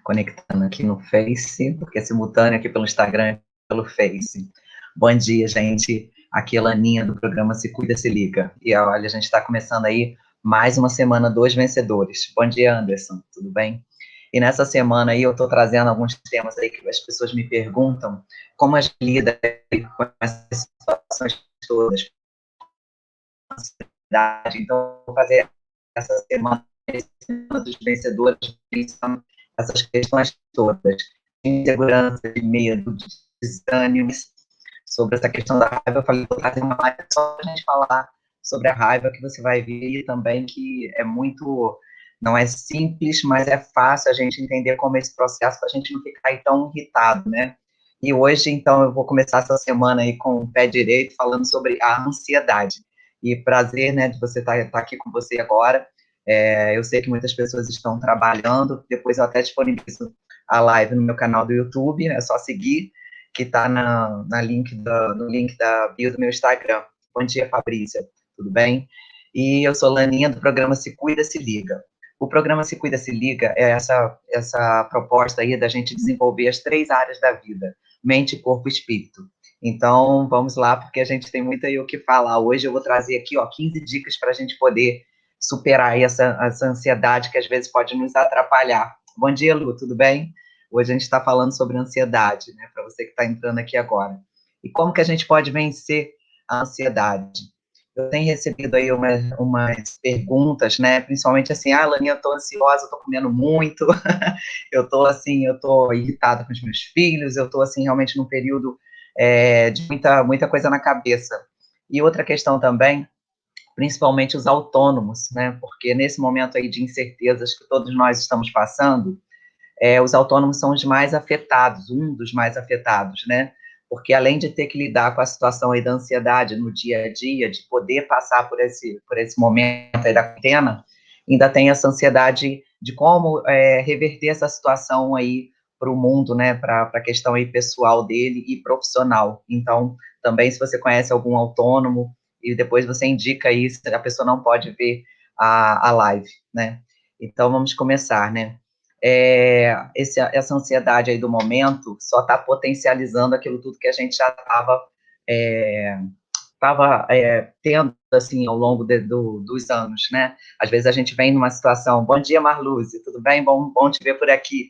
Conectando aqui no Face, porque é simultâneo aqui pelo Instagram e pelo Face. Bom dia, gente. Aqui é a Laninha do programa Se Cuida, Se Liga. E olha, a gente está começando aí mais uma semana dos vencedores. Bom dia, Anderson. Tudo bem? E nessa semana aí eu estou trazendo alguns temas aí que as pessoas me perguntam como a gente lida com essas situações todas. Então, vou fazer essa semana dos vencedores, essas questões todas, insegurança, de medo, de desânimos, sobre essa questão da raiva. Eu falei, vou fazer uma live só para a gente falar sobre a raiva, que você vai ver também que é muito, não é simples, mas é fácil a gente entender como é esse processo, para a gente não ficar aí tão irritado, né? E hoje, então, eu vou começar essa semana aí com o pé direito, falando sobre a ansiedade. E prazer, né, de você estar aqui com você agora. Eu sei que muitas pessoas estão trabalhando, depois eu até disponibilizo a live no meu canal do YouTube, é só seguir, que está no link da bio do meu Instagram. Bom dia, Fabrícia, tudo bem? E eu sou Laninha, do programa Se Cuida, Se Liga. O programa Se Cuida, Se Liga é essa proposta aí da gente desenvolver as 3 áreas da vida, mente, corpo e espírito. Então, vamos lá, porque a gente tem muito aí o que falar. Hoje eu vou trazer aqui, 15 dicas para a gente poder superar aí essa ansiedade que às vezes pode nos atrapalhar. Bom dia, Lu, tudo bem? Hoje a gente está falando sobre ansiedade, né, para você que está entrando aqui agora. E como que a gente pode vencer a ansiedade? Eu tenho recebido aí umas perguntas, né, principalmente assim, Laninha, eu estou ansiosa, eu estou comendo muito, eu estou irritada com os meus filhos, eu estou, assim, realmente num período de muita coisa na cabeça. E outra questão também, principalmente os autônomos, né, porque nesse momento aí de incertezas que todos nós estamos passando, os autônomos são os mais afetados, um dos mais afetados, né? Porque além de ter que lidar com a situação aí da ansiedade no dia a dia, de poder passar por esse momento aí da quarentena, ainda tem essa ansiedade de como reverter essa situação aí para o mundo, né? Para a questão aí pessoal dele e profissional. Então, também se você conhece algum autônomo e depois você indica isso, a pessoa não pode ver a live, né? Então, vamos começar, né? Essa ansiedade aí do momento só está potencializando aquilo tudo que a gente já estava tendo, assim, ao longo dos anos, né? Às vezes a gente vem numa situação, bom dia, Marluze, tudo bem? Bom te ver por aqui.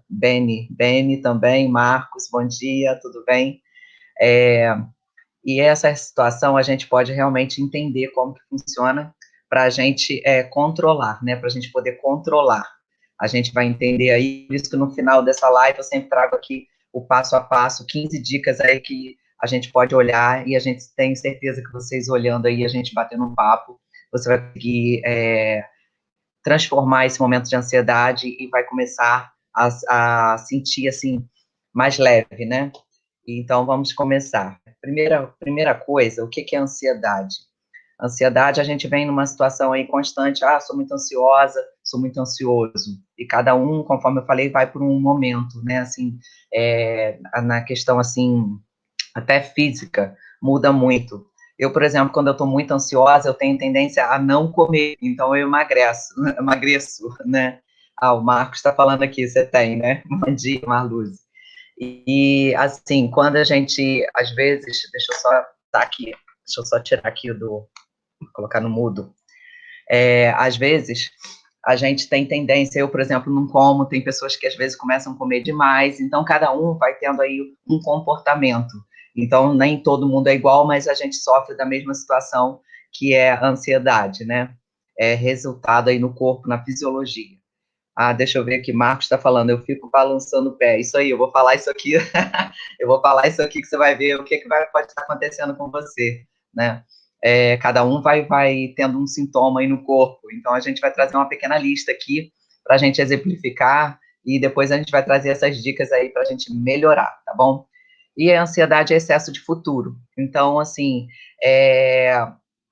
Beni também, Marcos, bom dia, tudo bem? E essa situação a gente pode realmente entender como que funciona para a gente controlar, né? Para a gente poder controlar. A gente vai entender aí, por isso que no final dessa live eu sempre trago aqui o passo a passo, 15 dicas aí que a gente pode olhar e a gente tem certeza que vocês olhando aí, a gente batendo um papo, você vai conseguir transformar esse momento de ansiedade e vai começar a sentir, assim, mais leve, né? Então, vamos começar. Primeira coisa, o que é ansiedade? Ansiedade, a gente vem numa situação aí constante, sou muito ansiosa, sou muito ansioso, e cada um, conforme eu falei, vai por um momento, né, assim, na questão, assim, até física, muda muito. Eu, por exemplo, quando eu estou muito ansiosa, eu tenho tendência a não comer, então eu emagreço, né? O Marcos está falando aqui, você tem, né? Bom dia, Marluz. E, assim, quando a gente, às vezes, deixa eu só tirar aqui colocar no mudo. Às vezes, a gente tem tendência, eu, por exemplo, não como, tem pessoas que às vezes começam a comer demais, então cada um vai tendo aí um comportamento. Então, nem todo mundo é igual, mas a gente sofre da mesma situação, que é a ansiedade, né? É resultado aí no corpo, na fisiologia. Deixa eu ver aqui, Marcos está falando, eu fico balançando o pé. Isso aí, eu vou falar isso aqui, eu vou falar isso aqui que você vai ver o que pode estar acontecendo com você, né? Cada um vai tendo um sintoma aí no corpo, então a gente vai trazer uma pequena lista aqui para a gente exemplificar e depois a gente vai trazer essas dicas aí para a gente melhorar, tá bom? E a ansiedade é excesso de futuro. Então, assim,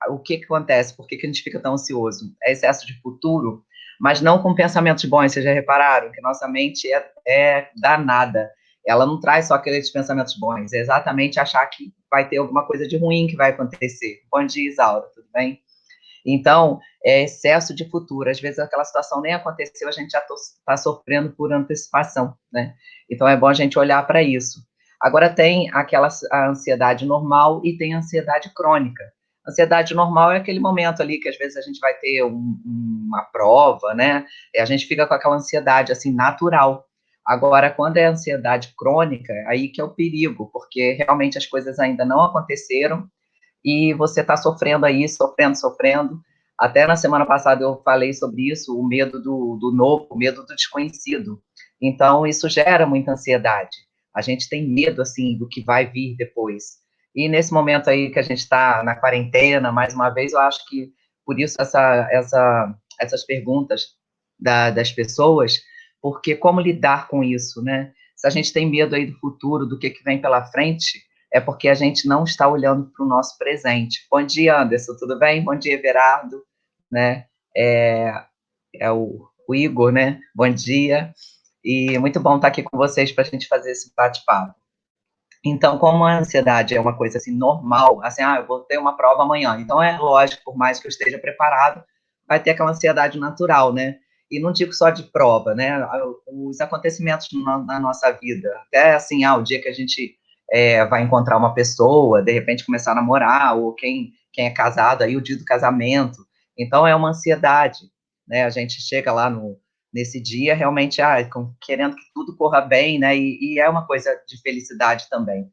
o que acontece? Por que a gente fica tão ansioso? É excesso de futuro, mas não com pensamentos bons. Vocês já repararam que nossa mente é danada. Ela não traz só aqueles pensamentos bons, é exatamente achar que vai ter alguma coisa de ruim que vai acontecer. Bom dia, Isaura, tudo bem? Então, é excesso de futuro. Às vezes aquela situação nem aconteceu, a gente já está sofrendo por antecipação, né? Então é bom a gente olhar para isso. Agora tem a ansiedade normal e tem a ansiedade crônica. Ansiedade normal é aquele momento ali que às vezes a gente vai ter uma prova, né? E a gente fica com aquela ansiedade assim natural. Agora, quando é ansiedade crônica, aí que é o perigo, porque realmente as coisas ainda não aconteceram e você está sofrendo aí, sofrendo, sofrendo. Até na semana passada eu falei sobre isso, o medo do novo, o medo do desconhecido. Então, isso gera muita ansiedade. A gente tem medo, assim, do que vai vir depois. E nesse momento aí que a gente está na quarentena, mais uma vez, eu acho que por isso essas perguntas das pessoas, porque como lidar com isso, né? Se a gente tem medo aí do futuro, do que vem pela frente, é porque a gente não está olhando para o nosso presente. Bom dia, Anderson, tudo bem? Bom dia, Everardo, né? É, é o Igor, né? Bom dia. E muito bom estar aqui com vocês para a gente fazer esse bate-papo. Então, como a ansiedade é uma coisa assim normal, assim, eu vou ter uma prova amanhã. Então é lógico, por mais que eu esteja preparado, vai ter aquela ansiedade natural, né? E não digo só de prova, né? Os acontecimentos na nossa vida, até assim, o dia que a gente vai encontrar uma pessoa, de repente começar a namorar, ou quem é casado, aí o dia do casamento. Então é uma ansiedade, né? A gente chega lá nesse dia, realmente, querendo que tudo corra bem, né? E é uma coisa de felicidade também.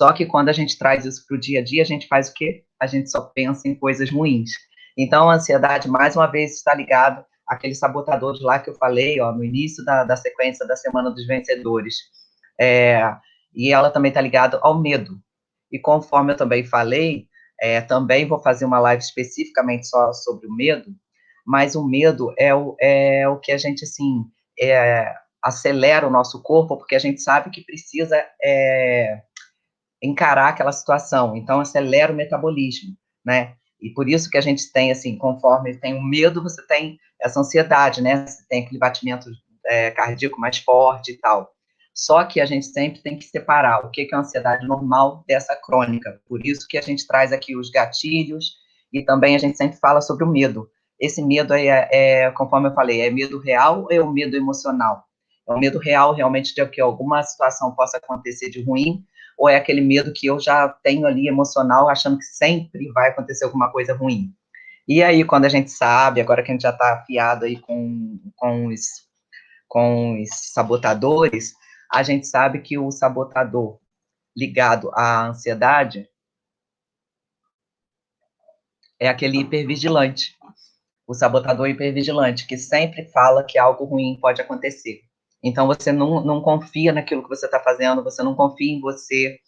Só que quando a gente traz isso para o dia a dia, a gente faz o quê? A gente só pensa em coisas ruins. Então, a ansiedade, mais uma vez, está ligado àqueles sabotadores lá que eu falei, ó, no início da sequência da Semana dos Vencedores. É, e ela também está ligada ao medo. E conforme eu também falei, também vou fazer uma live especificamente só sobre o medo, mas o medo é o que a gente, assim, acelera o nosso corpo, porque a gente sabe que precisa encarar aquela situação, então acelera o metabolismo, né? E por isso que a gente tem, assim, conforme tem o medo, você tem essa ansiedade, né? Você tem aquele batimento cardíaco mais forte e tal. Só que a gente sempre tem que separar o que é a ansiedade normal dessa crônica. Por isso que a gente traz aqui os gatilhos e também a gente sempre fala sobre o medo. Esse medo aí conforme eu falei, é medo real ou é o medo emocional? É o medo real realmente de que alguma situação possa acontecer de ruim, ou é aquele medo que eu já tenho ali emocional, achando que sempre vai acontecer alguma coisa ruim? E aí, quando a gente sabe, agora que a gente já está afiado aí com os sabotadores, a gente sabe que o sabotador ligado à ansiedade é aquele hipervigilante, o sabotador hipervigilante, que sempre fala que algo ruim pode acontecer. Então, você não confia naquilo que você está fazendo, você não confia em você,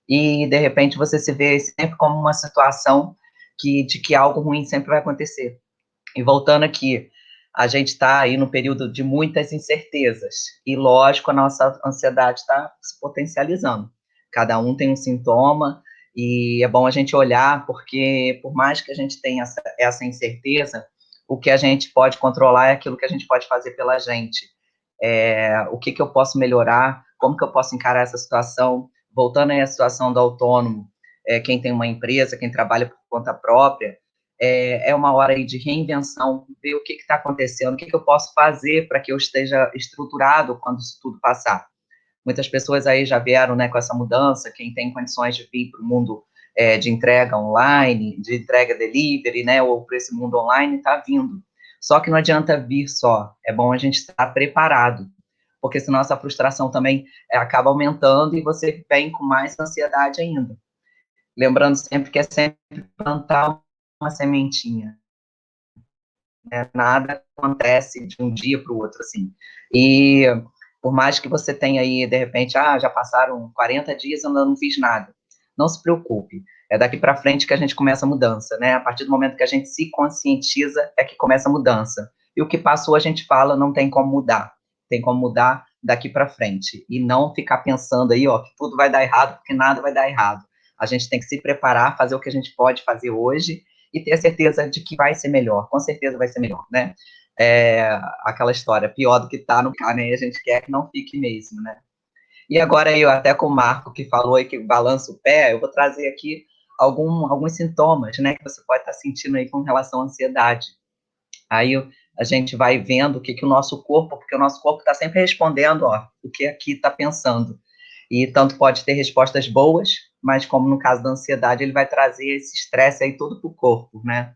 e de repente você se vê sempre como uma situação de que algo ruim sempre vai acontecer. E voltando aqui, a gente está aí no período de muitas incertezas, e lógico, a nossa ansiedade está se potencializando. Cada um tem um sintoma, e é bom a gente olhar, porque por mais que a gente tenha essa incerteza, o que a gente pode controlar é aquilo que a gente pode fazer pela gente. O que eu posso melhorar, como que eu posso encarar essa situação, voltando aí à situação do autônomo, quem tem uma empresa, quem trabalha por conta própria, uma hora aí de reinvenção, ver o que está acontecendo, o que eu posso fazer para que eu esteja estruturado quando isso tudo passar. Muitas pessoas aí já vieram, né, com essa mudança, quem tem condições de vir para o mundo de entrega online, de entrega delivery, né, ou para esse mundo online, está vindo. Só que não adianta vir só, é bom a gente estar preparado, porque senão essa frustração também acaba aumentando e você vem com mais ansiedade ainda. Lembrando sempre que é sempre plantar uma sementinha, né? Nada acontece de um dia para o outro, assim. E por mais que você tenha aí, de repente, já passaram 40 dias e eu não fiz nada. Não se preocupe. É daqui para frente que a gente começa a mudança, né? A partir do momento que a gente se conscientiza, é que começa a mudança. E o que passou, a gente fala, não tem como mudar. Tem como mudar daqui para frente. E não ficar pensando aí, ó, que tudo vai dar errado, porque nada vai dar errado. A gente tem que se preparar, fazer o que a gente pode fazer hoje e ter a certeza de que vai ser melhor, com certeza vai ser melhor, né? Aquela história, pior do que tá no carro, né? A gente quer que não fique mesmo, né? E agora eu até com o Marco que falou aí que balança o pé, eu vou trazer aqui alguns sintomas, né, que você pode estar sentindo aí com relação à ansiedade. Aí a gente vai vendo o que o nosso corpo, porque o nosso corpo está sempre respondendo, ó, o que aqui está pensando. E tanto pode ter respostas boas, mas como no caso da ansiedade, ele vai trazer esse estresse aí todo para o corpo, né?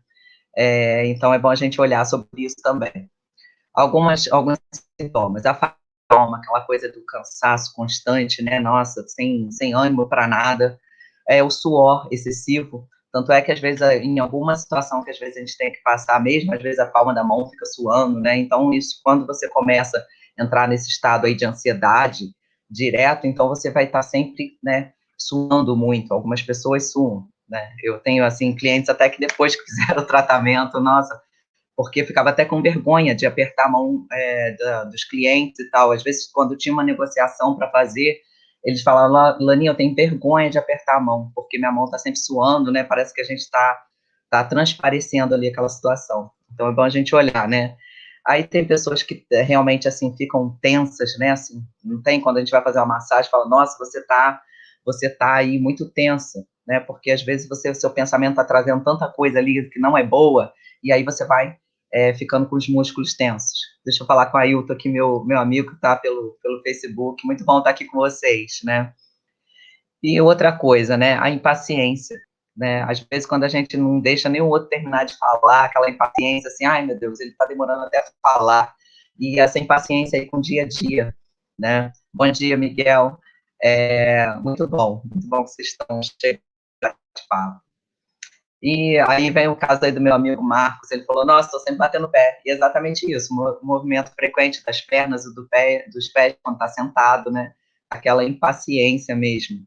Então é bom a gente olhar sobre isso também. Alguns sintomas, a fome, aquela coisa do cansaço constante, né? Nossa, sem ânimo para nada, o suor excessivo. Tanto é que, às vezes, em alguma situação que às vezes a gente tem que passar mesmo, às vezes a palma da mão fica suando, né? Então, isso, quando você começa a entrar nesse estado aí de ansiedade direto, então você vai estar sempre, né, suando muito. Algumas pessoas suam, né? Eu tenho, assim, clientes até que depois que fizeram o tratamento, nossa, porque ficava até com vergonha de apertar a mão dos clientes e tal. Às vezes, quando tinha uma negociação para fazer, eles falavam, Laninha, eu tenho vergonha de apertar a mão, porque minha mão está sempre suando, né? Parece que a gente está transparecendo ali aquela situação. Então, é bom a gente olhar, né? Aí tem pessoas que realmente, assim, ficam tensas, né? Assim, não tem? Quando a gente vai fazer uma massagem, fala, nossa, você tá aí muito tensa, né? Porque, às vezes, o seu pensamento está trazendo tanta coisa ali que não é boa, e aí você vai ficando com os músculos tensos. Deixa eu falar com a Ailton aqui, meu amigo, que está pelo Facebook. Muito bom estar aqui com vocês, né? E outra coisa, né? A impaciência, né? Às vezes, quando a gente não deixa nenhum outro terminar de falar, aquela impaciência, assim, ai, meu Deus, ele está demorando até falar. E essa impaciência aí com o dia a dia, né? Bom dia, Miguel. Muito bom que vocês estão cheios de papo. E aí vem o caso aí do meu amigo Marcos, ele falou, nossa, estou sempre batendo o pé. E é exatamente isso, movimento frequente das pernas e dos pés quando está sentado, né? Aquela impaciência mesmo.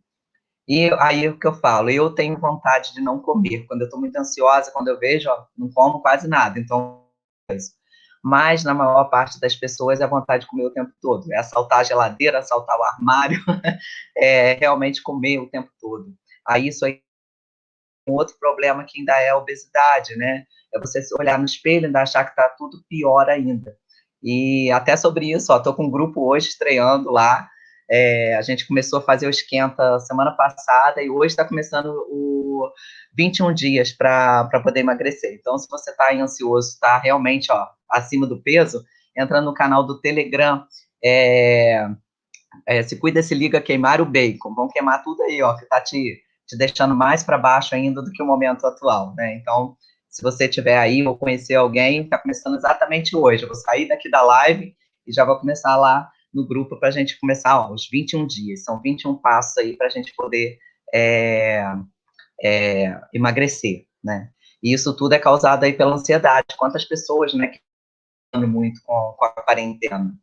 E aí o que eu falo, eu tenho vontade de não comer. Quando eu estou muito ansiosa, quando eu vejo, ó, não como quase nada. Então, mas na maior parte das pessoas é a vontade de comer o tempo todo. É assaltar a geladeira, assaltar o armário, é realmente comer o tempo todo. Aí isso aí um outro problema que ainda é a obesidade, né? É você se olhar no espelho e ainda achar que está tudo pior ainda. E até sobre isso, ó, tô com um grupo hoje estreando lá. A gente começou a fazer o esquenta semana passada e hoje está começando o 21 dias para poder emagrecer. Então, se você está ansioso, está realmente ó, acima do peso, entra no canal do Telegram. Se cuida, se liga, queimar o bacon. Vão queimar tudo aí, ó, que está te deixando mais para baixo ainda do que o momento atual, né? Então, se você tiver aí ou conhecer alguém, está começando exatamente hoje. Eu vou sair daqui da live e já vou começar lá no grupo para a gente começar, ó, os 21 dias. São 21 passos aí para a gente poder emagrecer, né? E isso tudo é causado aí pela ansiedade. Quantas pessoas, né, que estão muito com a quarentena.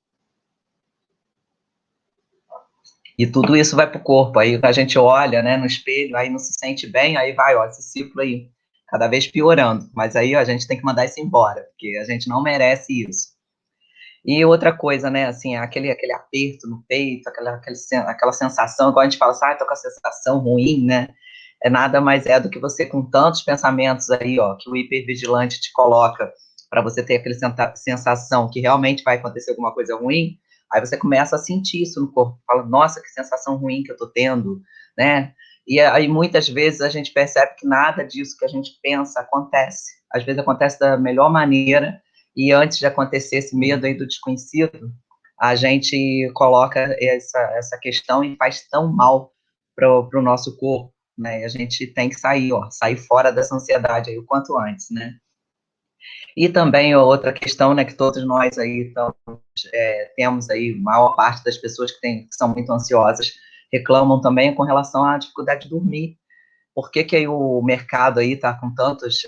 E tudo isso vai para o corpo, aí a gente olha, né, no espelho, aí não se sente bem, aí vai, ó, esse ciclo aí, cada vez piorando. Mas aí ó, a gente tem que mandar isso embora, porque a gente não merece isso. E outra coisa, né, assim, aquele aperto no peito, aquela sensação, igual a gente fala assim, tô com a sensação ruim, né, nada mais do que você com tantos pensamentos aí, ó, que o hipervigilante te coloca para você ter aquela sensação que realmente vai acontecer alguma coisa ruim, aí você começa a sentir isso no corpo, fala, nossa, que sensação ruim que eu tô tendo, né, e aí muitas vezes a gente percebe que nada disso que a gente pensa acontece, às vezes acontece da melhor maneira, e antes de acontecer esse medo aí do desconhecido, a gente coloca essa questão e faz tão mal para o nosso corpo, né? E a gente tem que sair, ó, sair fora dessa ansiedade aí o quanto antes, né? E também outra questão, né, que todos nós aí temos aí, maior parte das pessoas que são muito ansiosas reclamam também com relação à dificuldade de dormir. Por que aí o mercado aí está com tantos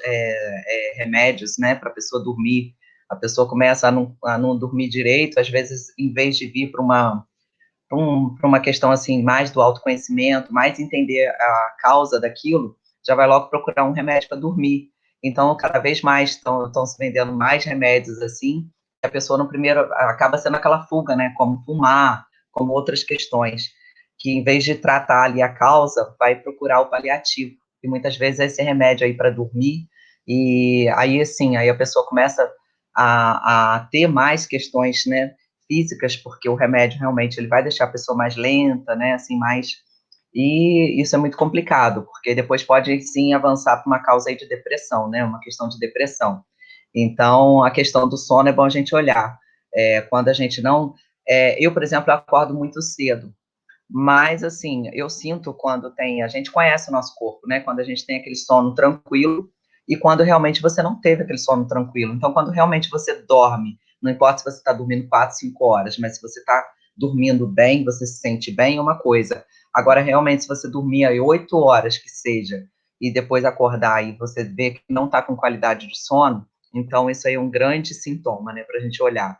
remédios, né, para a pessoa dormir? A pessoa começa a não dormir direito, às vezes, em vez de vir para uma questão assim mais do autoconhecimento, mais entender a causa daquilo, já vai logo procurar um remédio para dormir. Então, cada vez mais estão se vendendo mais remédios assim, a pessoa no primeiro acaba sendo aquela fuga, né, como fumar, como outras questões, que em vez de tratar ali a causa, vai procurar o paliativo. E muitas vezes é esse remédio aí para dormir, e aí assim, aí a pessoa começa a ter mais questões, né, físicas, porque o remédio realmente ele vai deixar a pessoa mais lenta, né, assim, mais... E isso é muito complicado, porque depois pode sim avançar para uma causa aí de depressão, né? Uma questão de depressão. Então, a questão do sono é bom a gente olhar. Quando a gente não. Eu, por exemplo, acordo muito cedo. Mas, assim, eu sinto quando tem. A gente conhece o nosso corpo, né? Quando a gente tem aquele sono tranquilo e quando realmente você não teve aquele sono tranquilo. Então, quando realmente você dorme, não importa se você está dormindo 4, 5 horas, mas se você está dormindo bem, você se sente bem, é uma coisa. Agora, realmente, se você dormir aí 8 horas que seja, e depois acordar e você vê que não está com qualidade de sono, então isso aí é um grande sintoma, né, para a gente olhar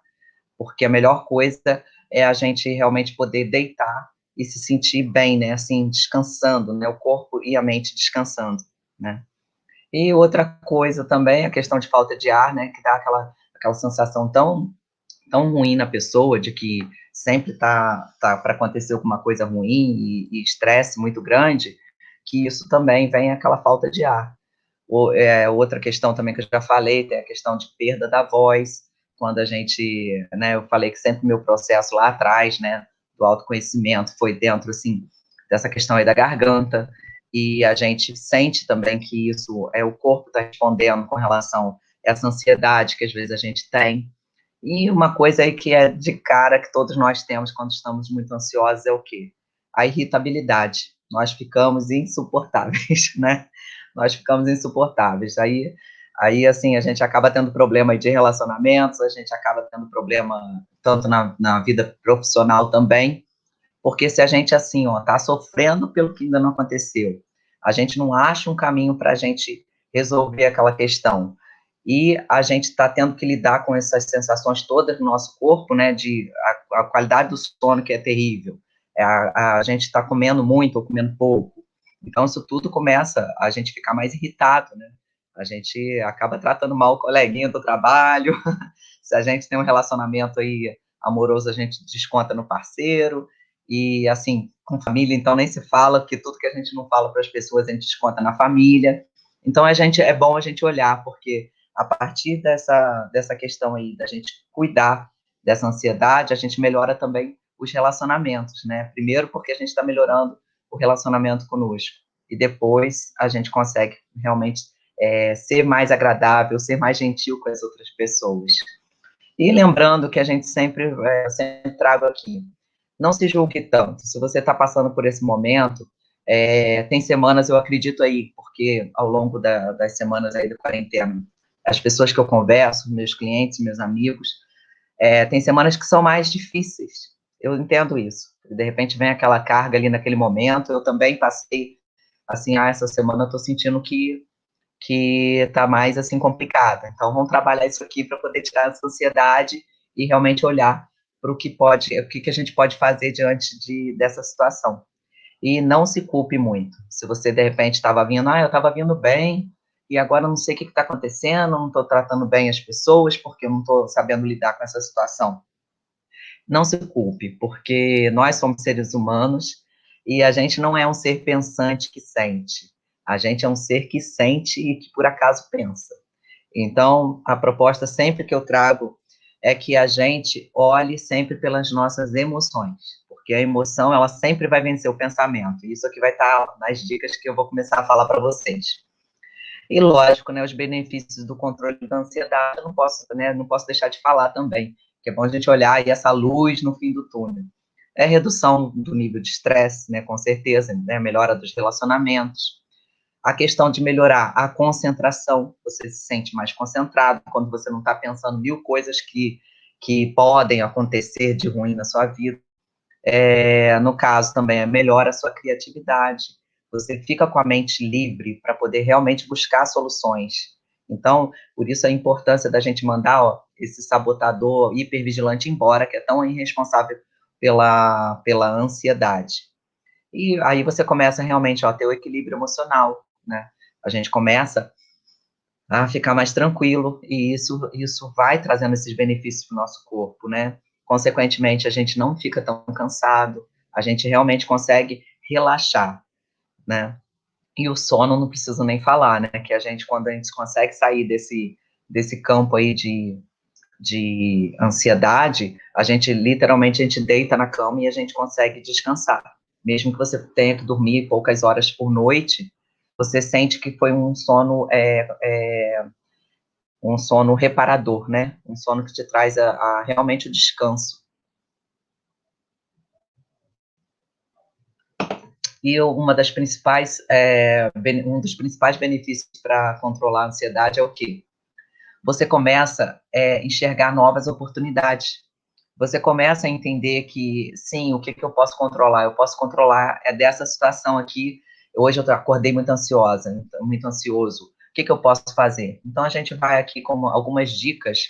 porque a melhor coisa é a gente realmente poder deitar e se sentir bem, né, assim, descansando, né, o corpo e a mente descansando, né. E outra coisa também, a questão de falta de ar, né, que dá aquela sensação tão ruim na pessoa, de que sempre tá para acontecer alguma coisa ruim e estresse muito grande, que isso também vem aquela falta de ar. Outra questão também que eu já falei, tem a questão de perda da voz, quando a gente, né, eu falei que sempre o meu processo lá atrás, né, do autoconhecimento foi dentro, assim, dessa questão aí da garganta, e a gente sente também que isso o corpo está respondendo com relação a essa ansiedade que às vezes a gente tem. E uma coisa aí que é de cara que todos nós temos quando estamos muito ansiosos é o quê? A irritabilidade. Nós ficamos insuportáveis, né? Nós ficamos insuportáveis. Aí assim, a gente acaba tendo problema de relacionamentos, a gente acaba tendo problema tanto na vida profissional também, porque se a gente, assim, ó, tá sofrendo pelo que ainda não aconteceu, a gente não acha um caminho para a gente resolver aquela questão, e a gente está tendo que lidar com essas sensações todas no nosso corpo, né, de a qualidade do sono que é terrível, a gente está comendo muito ou comendo pouco, então isso tudo começa a gente ficar mais irritado, né, a gente acaba tratando mal o coleguinha do trabalho, se a gente tem um relacionamento aí amoroso, a gente desconta no parceiro, e assim, com família, então nem se fala, porque tudo que a gente não fala para as pessoas, a gente desconta na família. Então é bom a gente olhar, porque a partir dessa questão aí, da gente cuidar dessa ansiedade, a gente melhora também os relacionamentos, né? Primeiro porque a gente está melhorando o relacionamento conosco, e depois a gente consegue realmente ser mais agradável, ser mais gentil com as outras pessoas. E lembrando que a gente sempre trago aqui, não se julgue tanto. Se você está passando por esse momento, tem semanas, eu acredito aí, porque ao longo das semanas aí da quarentena, as pessoas que eu converso, meus clientes, meus amigos, tem semanas que são mais difíceis. Eu entendo isso. De repente vem aquela carga ali naquele momento. Eu também passei assim, essa semana eu estou sentindo que está mais assim complicada. Então vamos trabalhar isso aqui para poder tirar essa ansiedade e realmente olhar para o que a gente pode fazer diante dessa situação. E não se culpe muito. Se você de repente estava vindo, eu estava vindo bem e agora não sei o que está acontecendo, não estou tratando bem as pessoas porque eu não estou sabendo lidar com essa situação. Não se culpe, porque nós somos seres humanos e a gente não é um ser pensante que sente. A gente é um ser que sente e que por acaso pensa. Então, a proposta sempre que eu trago é que a gente olhe sempre pelas nossas emoções, porque a emoção ela sempre vai vencer o pensamento. Isso aqui vai estar nas dicas que eu vou começar a falar para vocês. E lógico, né, os benefícios do controle da ansiedade, eu não posso, né, não posso deixar de falar também, que é bom a gente olhar aí essa luz no fim do túnel. É redução do nível de estresse, né, com certeza, né, melhora dos relacionamentos, a questão de melhorar a concentração, você se sente mais concentrado quando você não está pensando mil coisas que podem acontecer de ruim na sua vida. No caso também, melhora a sua criatividade, você fica com a mente livre para poder realmente buscar soluções. Então, por isso a importância da gente mandar esse sabotador hipervigilante embora, que é tão irresponsável pela ansiedade. E aí você começa realmente a ter o equilíbrio emocional, né? A gente começa a ficar mais tranquilo e isso vai trazendo esses benefícios para o nosso corpo, né? Consequentemente, a gente não fica tão cansado, a gente realmente consegue relaxar, né? E o sono não preciso nem falar, né? Que a gente, quando a gente consegue sair desse campo aí de ansiedade, a gente literalmente a gente deita na cama e a gente consegue descansar. mesmo que você tenha que dormir poucas horas por noite, você sente que foi um sono reparador, né? Um sono que te traz realmente o descanso. E um dos principais benefícios para controlar a ansiedade é o quê? Você começa a enxergar novas oportunidades. Você começa a entender que, sim, o que eu posso controlar? Eu posso controlar dessa situação aqui. Hoje eu acordei muito ansiosa, muito ansioso. O que eu posso fazer? Então, a gente vai aqui com algumas dicas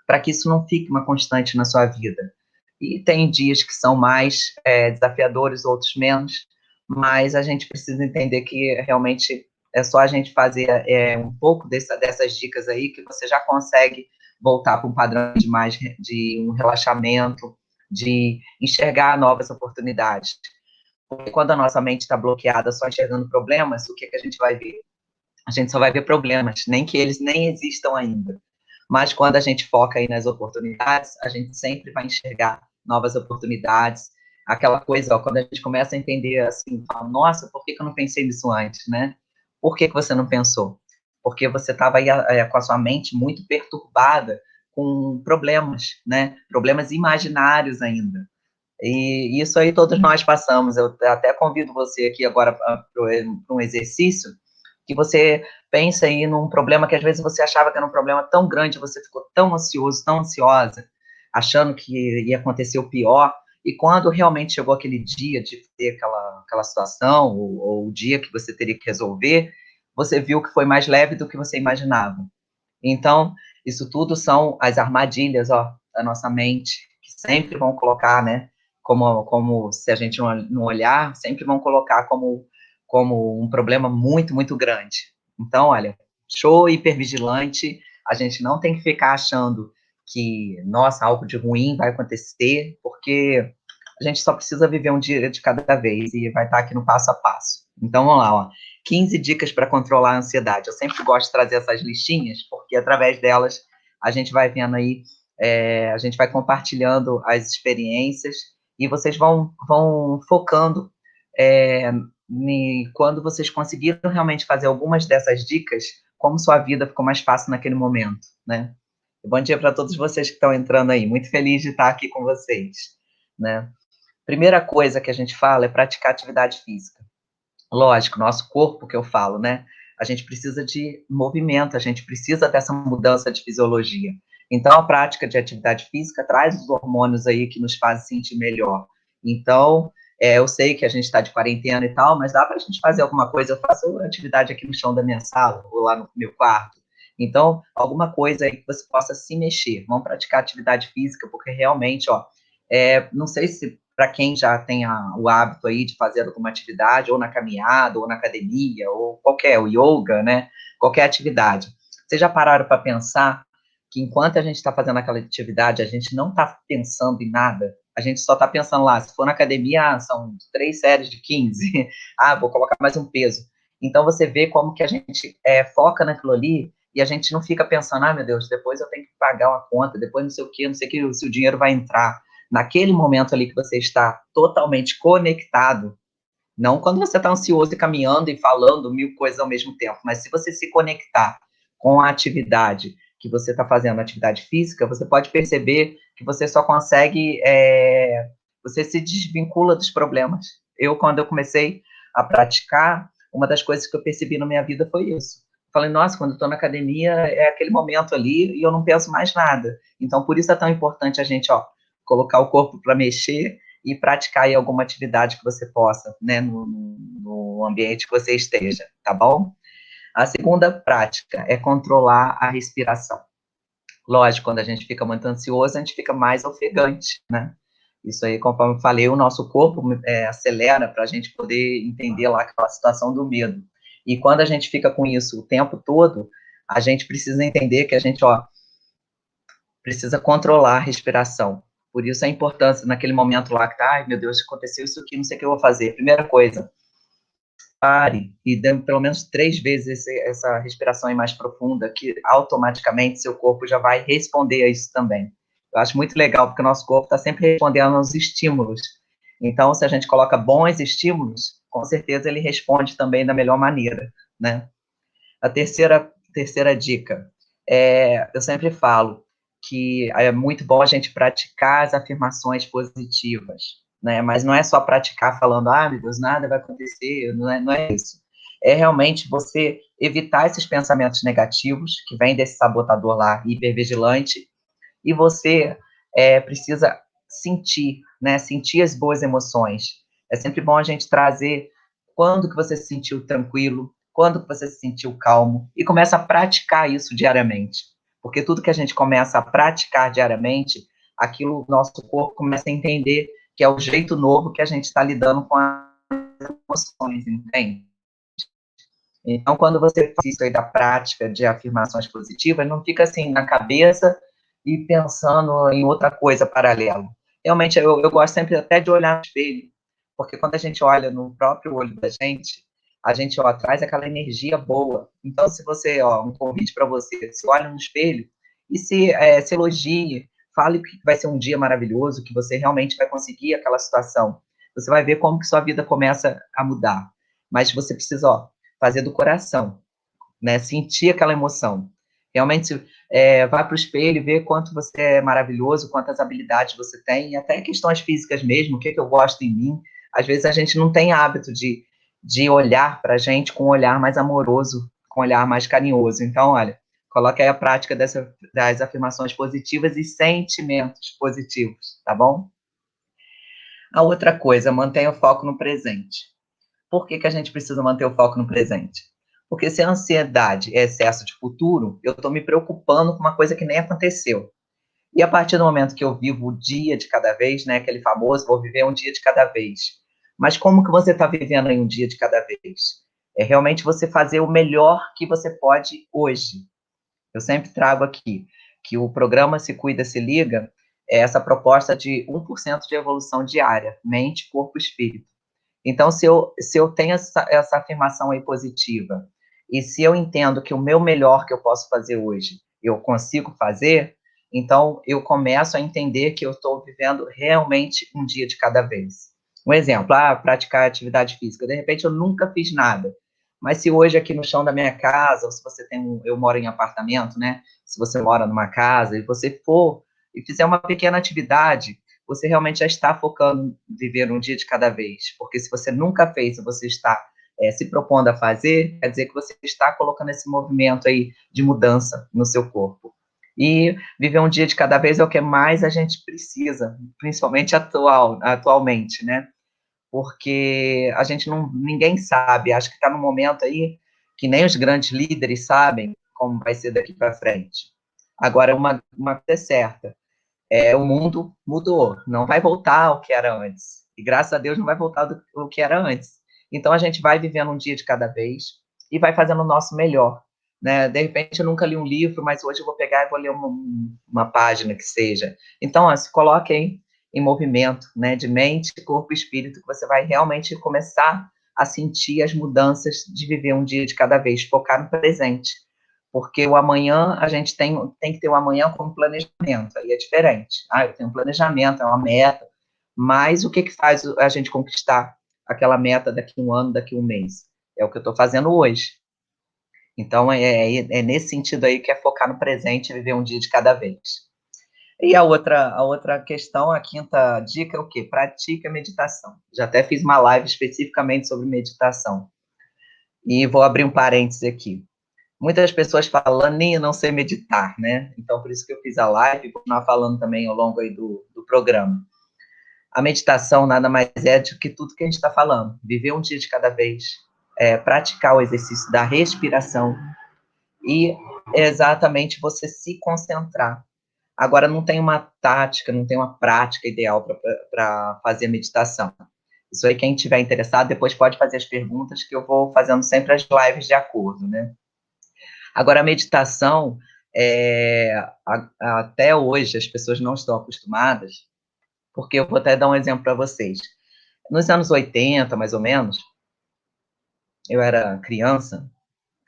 para que isso não fique uma constante na sua vida. E tem dias que são mais desafiadores, outros menos, mas a gente precisa entender que realmente é só a gente fazer um pouco dessas dicas aí que você já consegue voltar para um padrão de um relaxamento, de enxergar novas oportunidades. Porque quando a nossa mente está bloqueada só enxergando problemas, o que a gente vai ver? A gente só vai ver problemas, nem que eles nem existam ainda. Mas quando a gente foca aí nas oportunidades, a gente sempre vai enxergar novas oportunidades. Aquela coisa, ó, quando a gente começa a entender assim, fala, nossa, por que eu não pensei nisso antes, né? Por que você não pensou? Porque você estava aí com a sua mente muito perturbada com problemas, né? Problemas imaginários ainda. E isso aí todos nós passamos. Eu até convido você aqui agora para um exercício que você pense aí num problema que às vezes você achava que era um problema tão grande, você ficou tão ansioso, tão ansiosa, achando que ia acontecer o pior, e quando realmente chegou aquele dia de ter aquela situação, ou o dia que você teria que resolver, você viu que foi mais leve do que você imaginava. Então, isso tudo são as armadilhas, ó, da nossa mente, que sempre vão colocar, né, como se a gente não olhar, sempre vão colocar como um problema muito, muito grande. Então, olha, show hipervigilante, a gente não tem que ficar achando que, nossa, algo de ruim vai acontecer, porque a gente só precisa viver um dia de cada vez e vai estar aqui no passo a passo. Então, vamos lá, ó. 15 dicas para controlar a ansiedade. Eu sempre gosto de trazer essas listinhas, porque através delas a gente vai vendo aí, a gente vai compartilhando as experiências e vocês vão focando quando vocês conseguiram realmente fazer algumas dessas dicas, como sua vida ficou mais fácil naquele momento, né? Bom dia para todos vocês que estão entrando aí. Muito feliz de estar aqui com vocês, né? Primeira coisa que a gente fala é praticar atividade física. Lógico, nosso corpo que eu falo, né? A gente precisa de movimento, a gente precisa dessa mudança de fisiologia. Então, a prática de atividade física traz os hormônios aí que nos fazem sentir melhor. Então, eu sei que a gente está de quarentena e tal, mas dá para a gente fazer alguma coisa. Eu faço atividade aqui no chão da minha sala, ou lá no meu quarto. Então, alguma coisa aí que você possa se mexer. Vamos praticar atividade física, porque realmente, ó, não sei se para quem já tem o hábito aí de fazer alguma atividade, ou na caminhada, ou na academia, ou o yoga, né? Qualquer atividade. Vocês já pararam para pensar que enquanto a gente está fazendo aquela atividade, a gente não está pensando em nada, a gente só está pensando lá, se for na academia, são 3 séries de 15, vou colocar mais um peso. Então, você vê como que a gente foca naquilo ali, e a gente não fica pensando, meu Deus, depois eu tenho que pagar uma conta, depois não sei o que, se o dinheiro vai entrar. Naquele momento ali que você está totalmente conectado, não quando você está ansioso e caminhando e falando mil coisas ao mesmo tempo, mas se você se conectar com a atividade que você está fazendo, atividade física, você pode perceber que você só consegue, você se desvincula dos problemas. Quando eu comecei a praticar, uma das coisas que eu percebi na minha vida foi isso. Falei, nossa, quando eu estou na academia, é aquele momento ali e eu não penso mais nada. Então, por isso é tão importante a gente, ó, colocar o corpo para mexer e praticar aí alguma atividade que você possa, né, no ambiente que você esteja, tá bom? A segunda prática é controlar a respiração. Lógico, quando a gente fica muito ansioso, a gente fica mais ofegante, né? Isso aí, conforme eu falei, o nosso corpo acelera para a gente poder entender lá aquela situação do medo. E quando a gente fica com isso o tempo todo, a gente precisa entender que a gente, ó, precisa controlar a respiração. Por isso a importância naquele momento lá que tá, ai meu Deus, aconteceu isso aqui, não sei o que eu vou fazer. Primeira coisa, pare e dê pelo menos 3 vezes essa respiração aí mais profunda, que automaticamente seu corpo já vai responder a isso também. Eu acho muito legal, porque o nosso corpo está sempre respondendo aos estímulos. Então, se a gente coloca bons estímulos, com certeza ele responde também da melhor maneira, né? A terceira dica, eu sempre falo que é muito bom a gente praticar as afirmações positivas, né? Mas não é só praticar falando, meu Deus, nada vai acontecer, não é isso. É realmente você evitar esses pensamentos negativos que vêm desse sabotador lá, hipervigilante, e você precisa sentir, né? Sentir as boas emoções. É sempre bom a gente trazer quando que você se sentiu tranquilo, quando que você se sentiu calmo, e começa a praticar isso diariamente. Porque tudo que a gente começa a praticar diariamente, aquilo, nosso corpo começa a entender que é o jeito novo que a gente está lidando com as emoções, entende? Então, quando você faz isso aí da prática de afirmações positivas, não fica assim na cabeça e pensando em outra coisa paralela. Realmente, eu gosto sempre até de olhar no espelho, porque quando a gente olha no próprio olho da gente, a gente traz aquela energia boa. Então, se você, um convite para você, se olha no espelho e se elogie, fale que vai ser um dia maravilhoso, que você realmente vai conseguir aquela situação. Você vai ver como que sua vida começa a mudar. Mas você precisa, fazer do coração, né? Sentir aquela emoção. Realmente, vai para o espelho e vê quanto você é maravilhoso, quantas habilidades você tem, até questões físicas mesmo, o que eu gosto em mim. Às vezes a gente não tem hábito de olhar para a gente com um olhar mais amoroso, com um olhar mais carinhoso. Então, olha, coloque aí a prática das afirmações positivas e sentimentos positivos, tá bom? A outra coisa, mantenha o foco no presente. Por que a gente precisa manter o foco no presente? Porque se a ansiedade é excesso de futuro, eu estou me preocupando com uma coisa que nem aconteceu. E a partir do momento que eu vivo o dia de cada vez, né, aquele famoso, vou viver um dia de cada vez. Mas como que você está vivendo em um dia de cada vez? É realmente você fazer o melhor que você pode hoje. Eu sempre trago aqui que o programa Se Cuida, Se Liga é essa proposta de 1% de evolução diária, mente, corpo e espírito. Então, se eu tenho essa afirmação aí positiva, e se eu entendo que o meu melhor que eu posso fazer hoje, eu consigo fazer, então eu começo a entender que eu estou vivendo realmente um dia de cada vez. Um exemplo, praticar atividade física. De repente, eu nunca fiz nada. Mas se hoje aqui no chão da minha casa, ou se você eu moro em apartamento, né? Se você mora numa casa e você for e fizer uma pequena atividade, você realmente já está focando em viver um dia de cada vez. Porque se você nunca fez e você está se propondo a fazer, quer dizer que você está colocando esse movimento aí de mudança no seu corpo. E viver um dia de cada vez é o que mais a gente precisa, principalmente atualmente, né? Porque a gente ninguém sabe, acho que está no momento aí que nem os grandes líderes sabem como vai ser daqui para frente. Agora, uma coisa é certa, o mundo mudou, não vai voltar ao que era antes. E graças a Deus não vai voltar ao que era antes. Então a gente vai vivendo um dia de cada vez e vai fazendo o nosso melhor. Né? De repente eu nunca li um livro, mas hoje eu vou pegar e vou ler uma página que seja. Então, se coloque aí em movimento, né? De mente, corpo e espírito, que você vai realmente começar a sentir as mudanças de viver um dia de cada vez, focar no presente. Porque o amanhã, a gente tem que ter o amanhã como planejamento, aí é diferente. Eu tenho um planejamento, é uma meta, mas o que faz a gente conquistar aquela meta daqui a um ano, daqui a um mês? É o que eu estou fazendo hoje. Então, é nesse sentido aí que é focar no presente e viver um dia de cada vez. E a outra questão, a quinta dica é o quê? Pratique a meditação. Já até fiz uma live especificamente sobre meditação. E vou abrir um parêntese aqui. Muitas pessoas falam, Aninha, não sei meditar, né? Então, por isso que eu fiz a live e vou continuar falando também ao longo aí do programa. A meditação nada mais é do que tudo que a gente está falando. Viver um dia de cada vez, praticar o exercício da respiração e exatamente você se concentrar. Agora, não tem uma tática, não tem uma prática ideal para fazer a meditação. Isso aí, quem tiver interessado, depois pode fazer as perguntas que eu vou fazendo sempre as lives de acordo, né? Agora, a meditação, até hoje, as pessoas não estão acostumadas, porque eu vou até dar um exemplo para vocês. Nos anos 80, mais ou menos, eu era criança,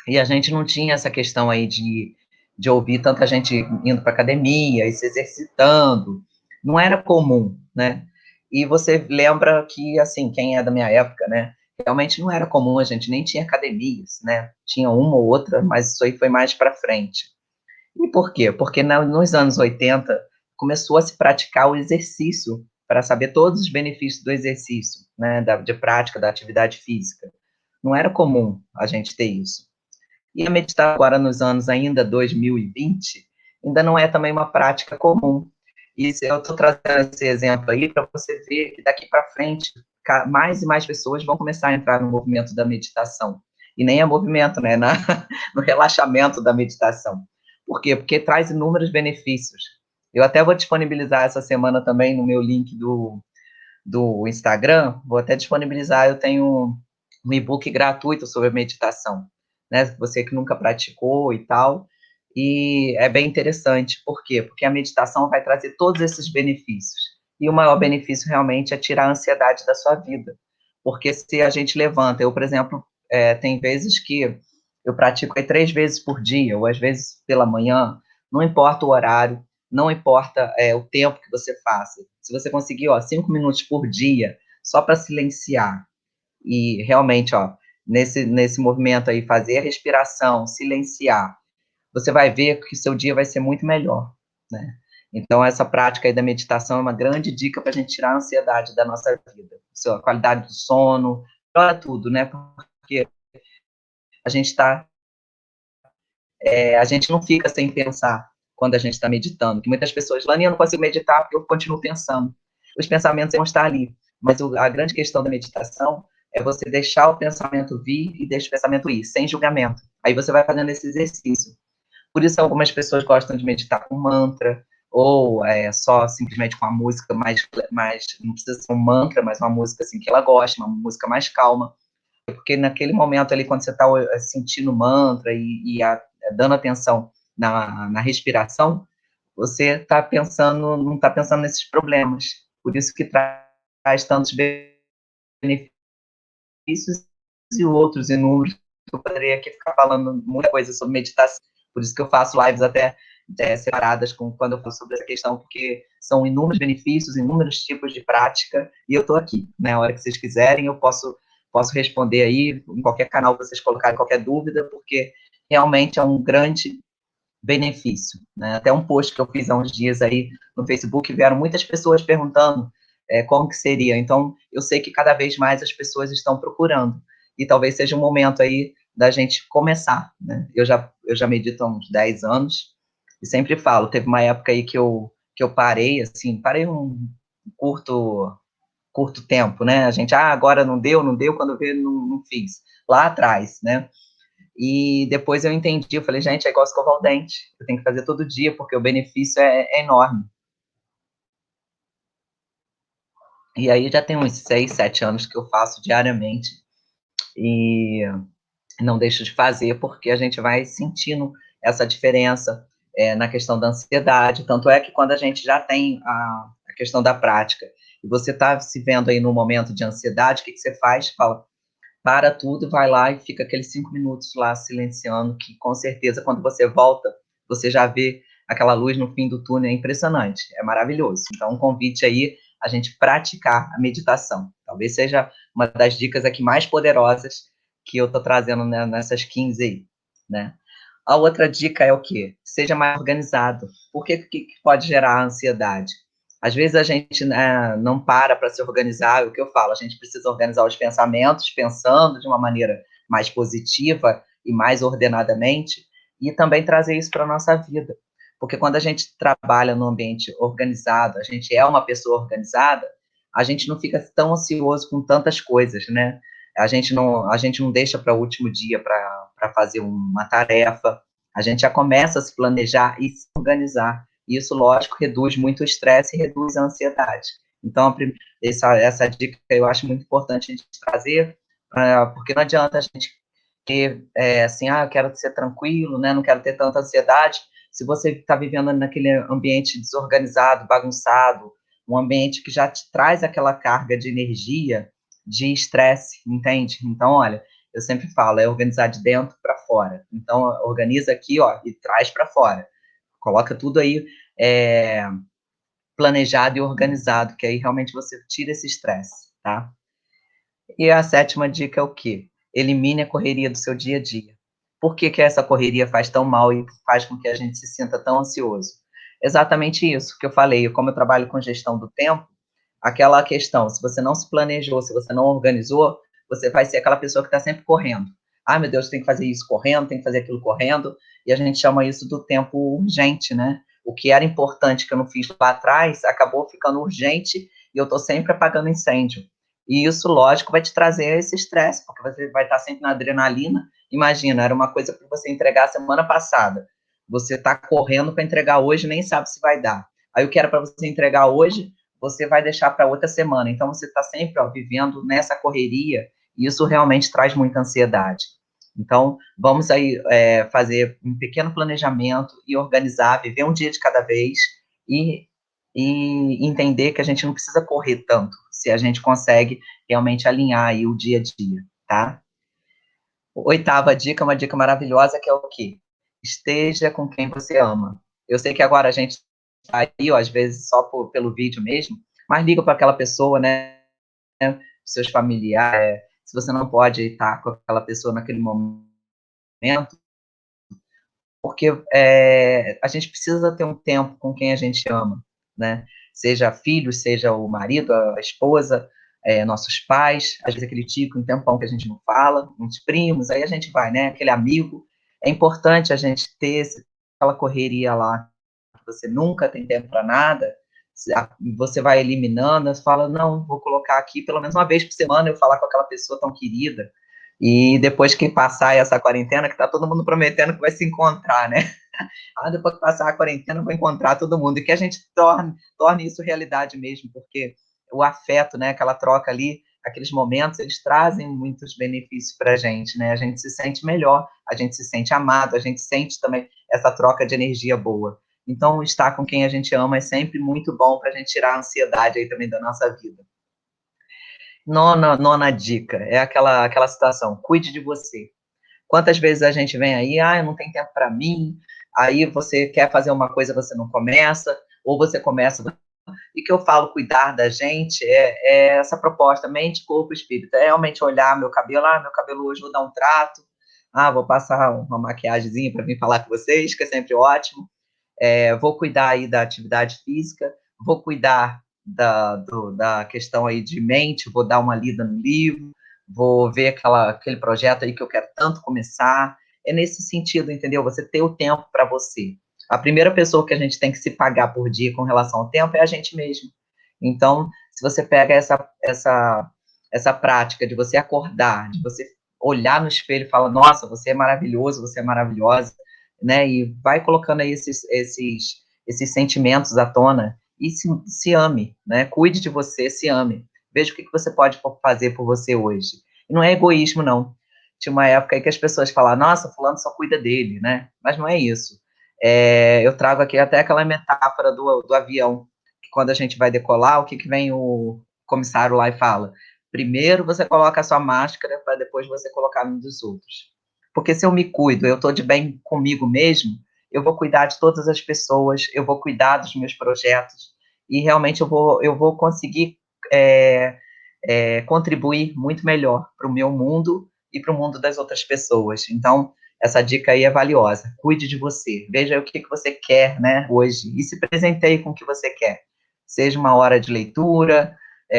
e a gente não tinha essa questão aí de ouvir tanta gente indo para academia e se exercitando. Não era comum, né? E você lembra que, assim, quem é da minha época, né, realmente não era comum, a gente nem tinha academias, né, tinha uma ou outra, mas isso aí foi mais para frente. E por quê? Porque nos anos 80 começou a se praticar o exercício para saber todos os benefícios do exercício, né, de prática da atividade física. Não era comum a gente ter isso. E a meditação agora nos anos ainda 2020 ainda não é também uma prática comum. E eu estou trazendo esse exemplo aí para você ver que daqui para frente mais e mais pessoas vão começar a entrar no movimento da meditação. E nem é movimento, né? No relaxamento da meditação. Por quê? Porque traz inúmeros benefícios. Eu até vou disponibilizar essa semana também no meu link do Instagram, vou até disponibilizar, eu tenho um e-book gratuito sobre meditação, né? Você que nunca praticou e tal, e é bem interessante. Por quê? Porque a meditação vai trazer todos esses benefícios. E o maior benefício realmente é tirar a ansiedade da sua vida. Porque se a gente levanta, eu, por exemplo, tem vezes que eu pratico aí 3 vezes por dia, ou às vezes pela manhã, não importa o horário, não importa o tempo que você faça. Se você conseguir, ó, 5 minutos por dia, só para silenciar, e realmente, ó, nesse movimento aí, fazer a respiração, silenciar, você vai ver que o seu dia vai ser muito melhor, né? Então, essa prática aí da meditação é uma grande dica para a gente tirar a ansiedade da nossa vida. A qualidade do sono, melhora tudo, né? Porque a gente está a gente não fica sem pensar quando a gente está meditando. Que muitas pessoas falam, eu não consigo meditar porque eu continuo pensando. Os pensamentos vão estar ali, mas a grande questão da meditação é você deixar o pensamento vir e deixar o pensamento ir, sem julgamento. Aí você vai fazendo esse exercício. Por isso, algumas pessoas gostam de meditar com mantra, ou só simplesmente com a música mais, não precisa ser um mantra, mas uma música assim que ela gosta, uma música mais calma, porque naquele momento ali, quando você está sentindo o mantra dando atenção na respiração, você está pensando, não está pensando nesses problemas. Por isso que traz tantos benefícios e outros inúmeros. Eu poderia aqui ficar falando muita coisa sobre meditação, por isso que eu faço lives até separadas quando eu falo sobre essa questão, porque são inúmeros benefícios, inúmeros tipos de prática, e eu estou aqui, né? A hora que vocês quiserem, eu posso responder aí, em qualquer canal que vocês colocarem qualquer dúvida, porque realmente é um grande benefício, né? Até um post que eu fiz há uns dias aí no Facebook, vieram muitas pessoas perguntando como que seria. Então, eu sei que cada vez mais as pessoas estão procurando, e talvez seja um momento aí da gente começar, né? Eu já medito há uns 10 anos, e sempre falo, teve uma época aí que eu parei, assim, parei um curto tempo, né? A gente, agora não deu, quando eu vi, não fiz. Lá atrás, né? E depois eu entendi, eu falei, gente, é igual escovar o dente, eu tenho que fazer todo dia, porque o benefício é enorme. E aí já tem uns 6, 7 anos que eu faço diariamente, e não deixo de fazer, porque a gente vai sentindo essa diferença na questão da ansiedade, tanto é que quando a gente já tem a questão da prática, e você está se vendo aí no momento de ansiedade, o que você faz? Fala, para tudo, vai lá e fica aqueles 5 minutos lá silenciando, que com certeza quando você volta, você já vê aquela luz no fim do túnel, é impressionante, é maravilhoso. Então, um convite aí a gente praticar a meditação. Talvez seja uma das dicas aqui mais poderosas que eu estou trazendo, né, nessas 15 aí, né? A outra dica é o quê? Seja mais organizado. Por que pode gerar ansiedade? Às vezes a gente, né, não para se organizar, é o que eu falo, a gente precisa organizar os pensamentos, pensando de uma maneira mais positiva e mais ordenadamente, e também trazer isso para a nossa vida. Porque quando a gente trabalha num ambiente organizado, a gente é uma pessoa organizada, a gente não fica tão ansioso com tantas coisas, né? A gente não deixa para o último dia para fazer uma tarefa, a gente já começa a se planejar e se organizar. Isso, lógico, reduz muito o estresse e reduz a ansiedade. Então, essa dica eu acho muito importante a gente trazer, porque não adianta a gente ter, assim, eu quero ser tranquilo, né, não quero ter tanta ansiedade, se você está vivendo naquele ambiente desorganizado, bagunçado, um ambiente que já te traz aquela carga de energia, de estresse, entende? Então, olha, eu sempre falo, é organizar de dentro para fora. Então, organiza aqui, ó, e traz para fora. Coloca tudo aí é, planejado e organizado, que aí realmente você tira esse estresse, tá? E a sétima dica é o quê? Elimine a correria do seu dia a dia. Por que que essa correria faz tão mal e faz com que a gente se sinta tão ansioso? Exatamente isso que eu falei, como eu trabalho com gestão do tempo, aquela questão, se você não se planejou, se você não organizou, você vai ser aquela pessoa que está sempre correndo. Ah, meu Deus, tem que fazer isso correndo, tem que fazer aquilo correndo, e a gente chama isso do tempo urgente, né? O que era importante que eu não fiz lá atrás, acabou ficando urgente e eu estou sempre apagando incêndio. E isso, lógico, vai te trazer esse estresse, porque você vai estar sempre na adrenalina. Imagina, era uma coisa para você entregar semana passada. Você está correndo para entregar hoje, nem sabe se vai dar. Aí o que era para você entregar hoje, você vai deixar para outra semana. Então você está sempre vivendo nessa correria, e isso realmente traz muita ansiedade. Então, vamos aí fazer um pequeno planejamento e organizar, viver um dia de cada vez e, e entender que a gente não precisa correr tanto, se a gente consegue realmente alinhar aí o dia a dia, tá? Oitava dica, uma dica maravilhosa, que é o quê? Esteja com quem você ama. Eu sei que agora a gente está aí, ó, às vezes só pelo vídeo mesmo, mas liga para aquela pessoa, né? Seus familiares, se você não pode estar com aquela pessoa naquele momento, porque a gente precisa ter um tempo com quem a gente ama, né? Seja filhos, seja o marido, a esposa, nossos pais, às vezes aquele tio, um tempão que a gente não fala, uns primos, aí a gente vai, né? Aquele amigo. É importante a gente ter aquela correria lá, que você nunca tem tempo para nada, você vai eliminando, você fala, não, vou colocar aqui pelo menos uma vez por semana eu falar com aquela pessoa tão querida, e depois que passar essa quarentena, que tá todo mundo prometendo que vai se encontrar, né? Ah, depois que passar a quarentena, eu vou encontrar todo mundo. E que a gente torne isso realidade mesmo, porque o afeto, né, aquela troca ali, aqueles momentos, eles trazem muitos benefícios para a gente, né? A gente se sente melhor, a gente se sente amado, a gente sente também essa troca de energia boa. Então, estar com quem a gente ama é sempre muito bom para a gente tirar a ansiedade aí também da nossa vida. Nona dica, é aquela situação, cuide de você. Quantas vezes a gente vem aí, ah, eu não tenho tempo para mim, aí você quer fazer uma coisa, você não começa, ou você começa, e que eu falo cuidar da gente, é essa proposta, mente, corpo, espírito, é realmente olhar meu cabelo, meu cabelo hoje vou dar um trato, vou passar uma maquiagemzinha para vir falar com vocês, que é sempre ótimo, vou cuidar aí da atividade física, vou cuidar da questão aí de mente, vou dar uma lida no livro, vou ver aquele projeto aí que eu quero tanto começar. É nesse sentido, entendeu? Você ter o tempo para você. A primeira pessoa que a gente tem que se pagar por dia com relação ao tempo é a gente mesmo. Então, se você pega essa prática de você acordar, de você olhar no espelho e falar, nossa, você é maravilhoso, você é maravilhosa, né? E vai colocando aí esses sentimentos à tona e se ame, né? Cuide de você, se ame. Veja o que você pode fazer por você hoje. E não é egoísmo, não. Tinha uma época aí que as pessoas falavam, nossa, fulano só cuida dele, né? Mas não é isso. Eu trago aqui até aquela metáfora do avião, que quando a gente vai decolar, o que vem o comissário lá e fala? Primeiro você coloca a sua máscara para depois você colocar no dos outros. Porque se eu me cuido, eu estou de bem comigo mesmo, eu vou cuidar de todas as pessoas, eu vou cuidar dos meus projetos, e realmente eu vou conseguir contribuir muito melhor para o meu mundo e para o mundo das outras pessoas. Então, essa dica aí é valiosa. Cuide de você, veja o que você quer, né, hoje, e se presenteie com o que você quer. Seja uma hora de leitura,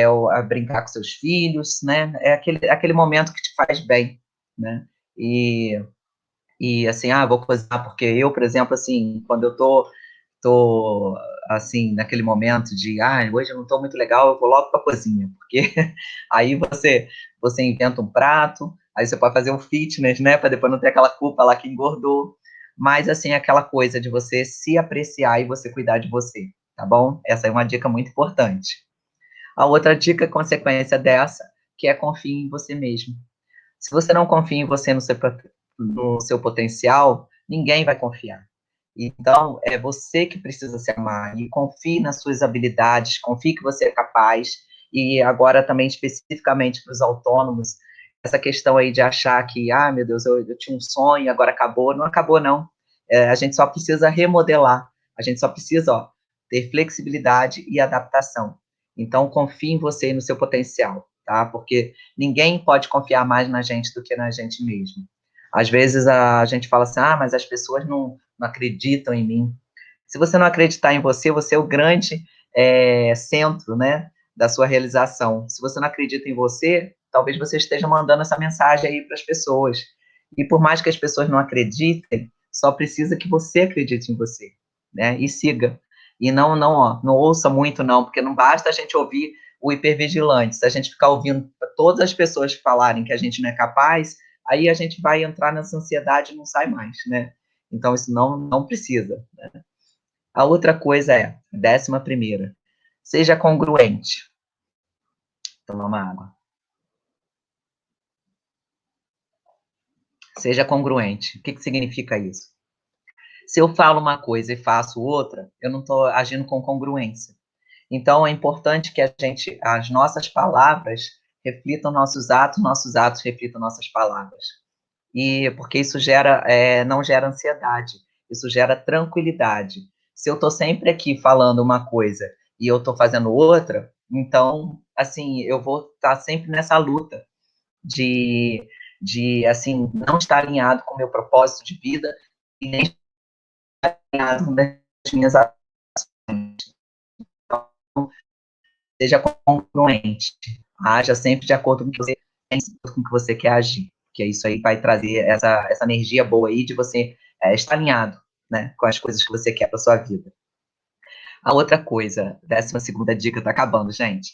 ou a brincar com seus filhos, né, é aquele momento que te faz bem, né, e assim, vou cozinhar, porque eu, por exemplo, assim, quando eu tô assim, naquele momento de, hoje eu não tô muito legal, eu vou logo pra cozinha, porque aí você inventa um prato, aí você pode fazer um fitness, né, para depois não ter aquela culpa lá que engordou, mas assim, aquela coisa de você se apreciar e você cuidar de você, tá bom? Essa é uma dica muito importante. A outra dica, consequência dessa, que é confie em você mesmo. Se você não confia em você no seu potencial, ninguém vai confiar. Então, é você que precisa se amar e confie nas suas habilidades, confie que você é capaz. E agora também especificamente para os autônomos, essa questão aí de achar que, meu Deus, eu tinha um sonho, agora acabou. Não acabou, não. A gente só precisa remodelar. A gente só precisa, ter flexibilidade e adaptação. Então, confie em você e no seu potencial, tá? Porque ninguém pode confiar mais na gente do que na gente mesmo. Às vezes a gente fala assim, mas as pessoas não acreditam em mim. Se você não acreditar em você, você é o grande centro, né, da sua realização. Se você não acredita em você, talvez você esteja mandando essa mensagem aí para as pessoas. E por mais que as pessoas não acreditem, só precisa que você acredite em você, né? E siga. E não ouça muito, não, porque não basta a gente ouvir o hipervigilante. Se a gente ficar ouvindo todas as pessoas falarem que a gente não é capaz, aí a gente vai entrar nessa ansiedade e não sai mais, né? Então, isso não precisa. Né? A outra coisa é, 11ª, seja congruente. Tomar uma água. Seja congruente. O que significa isso? Se eu falo uma coisa e faço outra, eu não estou agindo com congruência. Então, é importante que as nossas palavras reflitam nossos atos reflitam nossas palavras. E porque isso não gera ansiedade, isso gera tranquilidade. Se eu estou sempre aqui falando uma coisa e eu estou fazendo outra, então, assim, eu vou estar sempre nessa luta de, assim, não estar alinhado com o meu propósito de vida e nem estar alinhado com as minhas ações. Então, seja congruente, haja sempre de acordo com o que você pensa, com o que você quer agir, que isso aí vai trazer essa energia boa aí de você estar alinhado, né, com as coisas que você quer para sua vida. A outra coisa, 12ª dica, tá acabando, gente.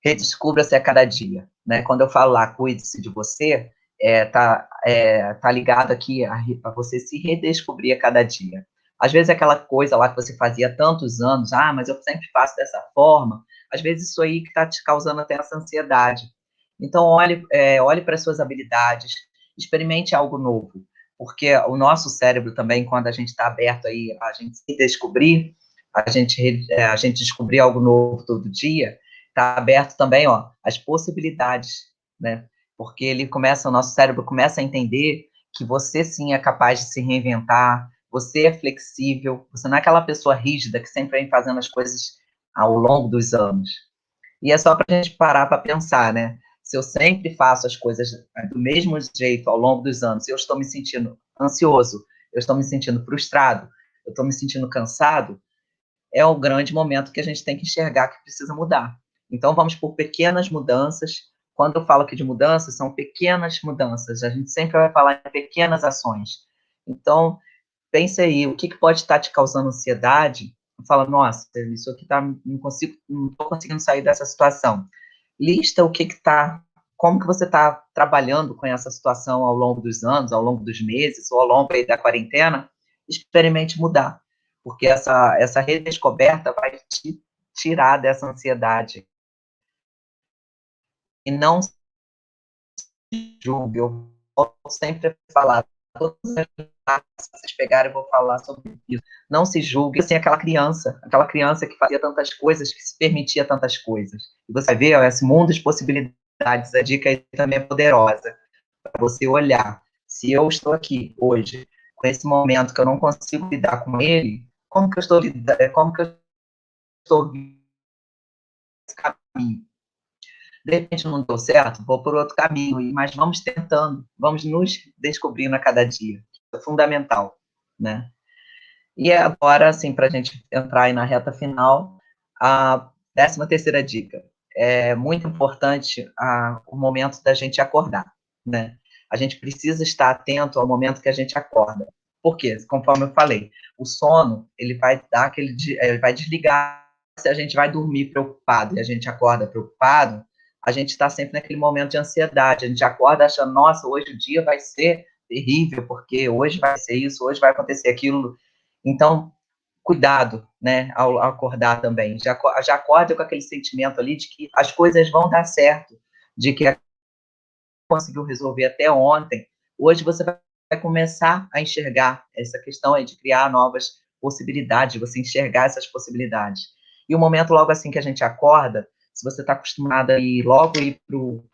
Redescubra-se a cada dia, né? Quando eu falo lá, cuide-se de você, tá ligado aqui a você se redescobrir a cada dia. Às vezes aquela coisa lá que você fazia há tantos anos, mas eu sempre faço dessa forma, às vezes isso aí que está te causando até essa ansiedade. Então, olhe para as suas habilidades, experimente algo novo, porque o nosso cérebro também, quando a gente está aberto aí, a gente se descobrir, a gente descobrir algo novo todo dia, está aberto também, ó, as possibilidades, né? Porque o nosso cérebro começa a entender que você sim é capaz de se reinventar, você é flexível, você não é aquela pessoa rígida que sempre vem fazendo as coisas ao longo dos anos. E é só para a gente parar para pensar, né? Se eu sempre faço as coisas do mesmo jeito ao longo dos anos, eu estou me sentindo ansioso, eu estou me sentindo frustrado, eu estou me sentindo cansado, é o grande momento que a gente tem que enxergar que precisa mudar. Então, vamos por pequenas mudanças. Quando eu falo aqui de mudanças, são pequenas mudanças. A gente sempre vai falar em pequenas ações. Então, pense aí, o que pode estar te causando ansiedade? Fala, nossa, isso aqui tá, não estou conseguindo sair dessa situação. Lista o que está, como que você está trabalhando com essa situação ao longo dos anos, ao longo dos meses, ou ao longo aí da quarentena, experimente mudar, porque essa redescoberta vai te tirar dessa ansiedade. E não se julgue, eu vou sempre falar, todas as se vocês pegarem, eu vou falar sobre isso. Não se julgue, assim, aquela criança que fazia tantas coisas, que se permitia tantas coisas. E você vai ver, ó, esse mundo de possibilidades, a dica aí também é poderosa, para você olhar. Se eu estou aqui hoje, com esse momento que eu não consigo lidar com ele, como que eu estou nesse caminho? De repente não deu certo, vou por outro caminho, mas vamos tentando, vamos nos descobrindo a cada dia. É fundamental, né? E agora, assim, para a gente entrar aí na reta final, a 13ª dica. É muito importante o momento da gente acordar, né? A gente precisa estar atento ao momento que a gente acorda. Por quê? Conforme eu falei, o sono, ele vai dar ele vai desligar. Se a gente vai dormir preocupado e a gente acorda preocupado, a gente está sempre naquele momento de ansiedade. A gente acorda achando, nossa, hoje o dia vai ser terrível, porque hoje vai ser isso, hoje vai acontecer aquilo. Então, cuidado, né, ao acordar também. Já acorda com aquele sentimento ali de que as coisas vão dar certo, de que conseguiu resolver até ontem. Hoje você vai começar a enxergar essa questão aí de criar novas possibilidades, você enxergar essas possibilidades. E o momento logo assim que a gente acorda, se você está acostumado a ir logo ir pro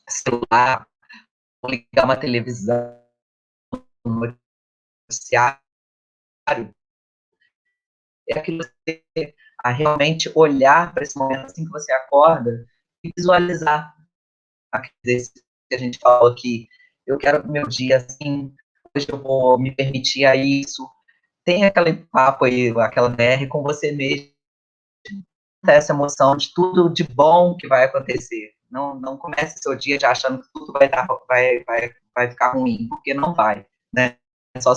celular, ligar uma televisão, um noticiário, é aquilo que você, a realmente olhar para esse momento assim que você acorda e visualizar aquele exercício que a gente falou aqui. Eu quero meu dia assim, hoje eu vou me permitir a isso. Tem aquele papo aí, aquela DR com você mesmo, essa emoção de tudo de bom que vai acontecer. Não comece seu dia já achando que tudo vai ficar ruim, porque não vai, né? É só